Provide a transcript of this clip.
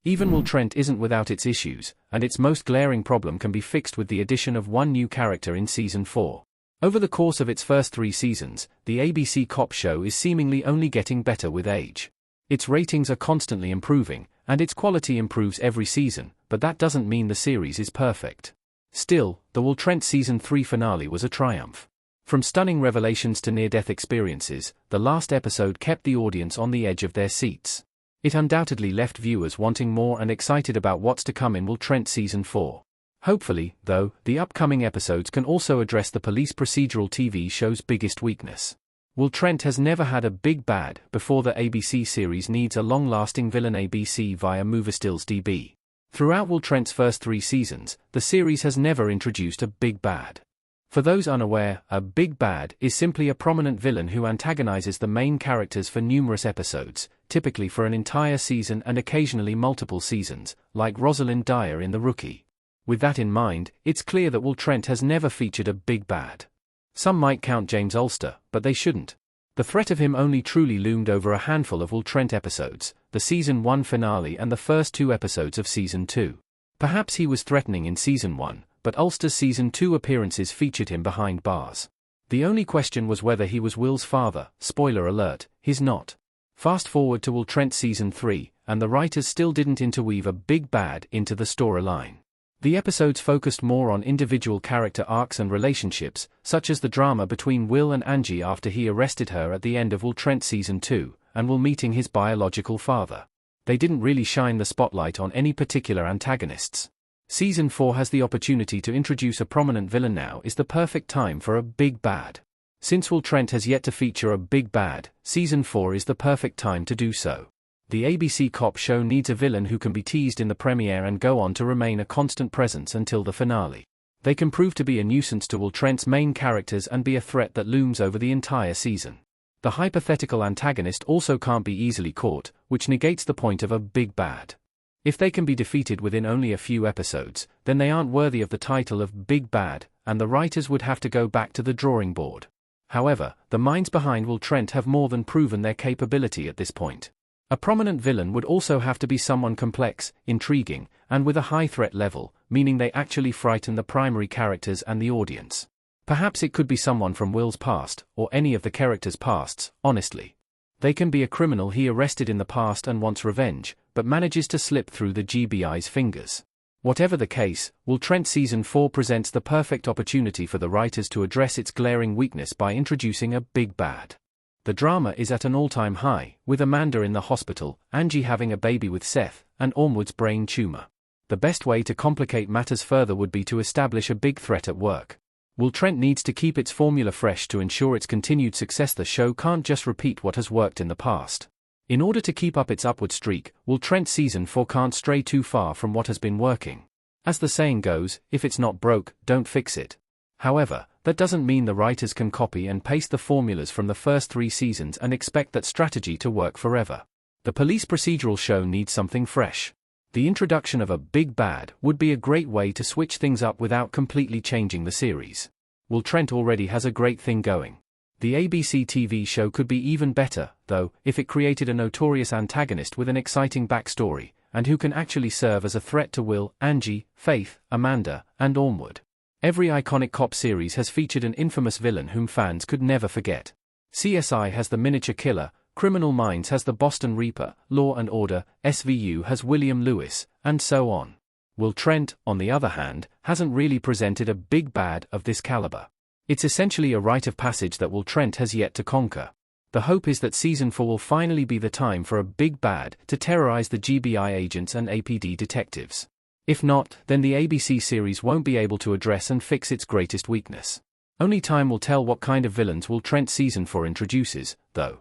Even Will Trent isn't without its issues, and its most glaring problem can be fixed with the addition of one new character in Season 4. Over the course of its first 3 seasons, the ABC cop show is seemingly only getting better with age. Its ratings are constantly improving, and its quality improves every season, but that doesn't mean the series is perfect. Still, the Will Trent Season 3 finale was a triumph. From stunning revelations to near-death experiences, the last episode kept the audience on the edge of their seats. It undoubtedly left viewers wanting more and excited about what's to come in Will Trent Season 4. Hopefully, though, the upcoming episodes can also address the police procedural TV show's biggest weakness. Will Trent has never had a big bad before. The ABC series needs a long-lasting villain. ABC via Moverstills DB. Throughout Will Trent's first 3 seasons, the series has never introduced a big bad. For those unaware, a big bad is simply a prominent villain who antagonizes the main characters for numerous episodes, typically for an entire season and occasionally multiple seasons, like Rosalind Dyer in The Rookie. With that in mind, it's clear that Will Trent has never featured a big bad. Some might count James Ulster, but they shouldn't. The threat of him only truly loomed over a handful of Will Trent episodes, the Season 1 finale and the first 2 episodes of Season 2. Perhaps he was threatening in Season 1, but Ulster's Season 2 appearances featured him behind bars. The only question was whether he was Will's father. Spoiler alert, he's not. Fast forward to Will Trent Season 3, and the writers still didn't interweave a big bad into the storyline. The episodes focused more on individual character arcs and relationships, such as the drama between Will and Angie after he arrested her at the end of Will Trent Season 2, and Will meeting his biological father. They didn't really shine the spotlight on any particular antagonists. Season 4 has the opportunity to introduce a prominent villain. Now is the perfect time for a big bad. Since Will Trent has yet to feature a big bad, Season 4 is the perfect time to do so. The ABC cop show needs a villain who can be teased in the premiere and go on to remain a constant presence until the finale. They can prove to be a nuisance to Will Trent's main characters and be a threat that looms over the entire season. The hypothetical antagonist also can't be easily caught, which negates the point of a big bad. If they can be defeated within only a few episodes, then they aren't worthy of the title of big bad, and the writers would have to go back to the drawing board. However, the minds behind Will Trent have more than proven their capability at this point. A prominent villain would also have to be someone complex, intriguing, and with a high threat level, meaning they actually frighten the primary characters and the audience. Perhaps it could be someone from Will's past, or any of the characters' pasts, honestly. They can be a criminal he arrested in the past and wants revenge, but manages to slip through the GBI's fingers. Whatever the case, Will Trent Season 4 presents the perfect opportunity for the writers to address its glaring weakness by introducing a big bad. The drama is at an all-time high, with Amanda in the hospital, Angie having a baby with Seth, and Ormwood's brain tumor. The best way to complicate matters further would be to establish a big threat at work. Will Trent needs to keep its formula fresh to ensure its continued success. The show can't just repeat what has worked in the past. In order to keep up its upward streak, Will Trent Season 4 can't stray too far from what has been working. As the saying goes, if it's not broke, don't fix it. However, that doesn't mean the writers can copy and paste the formulas from the first 3 seasons and expect that strategy to work forever. The police procedural show needs something fresh. The introduction of a big bad would be a great way to switch things up without completely changing the series. Will Trent already has a great thing going. The ABC TV show could be even better, though, if it created a notorious antagonist with an exciting backstory, and who can actually serve as a threat to Will, Angie, Faith, Amanda, and Ormwood. Every iconic cop series has featured an infamous villain whom fans could never forget. CSI has the Miniature Killer, Criminal Minds has the Boston Reaper, Law and Order, SVU has William Lewis, and so on. Will Trent, on the other hand, hasn't really presented a big bad of this caliber. It's essentially a rite of passage that Will Trent has yet to conquer. The hope is that Season 4 will finally be the time for a big bad to terrorize the GBI agents and APD detectives. If not, then the ABC series won't be able to address and fix its greatest weakness. Only time will tell what kind of villains Will Trent Season 4 introduces, though.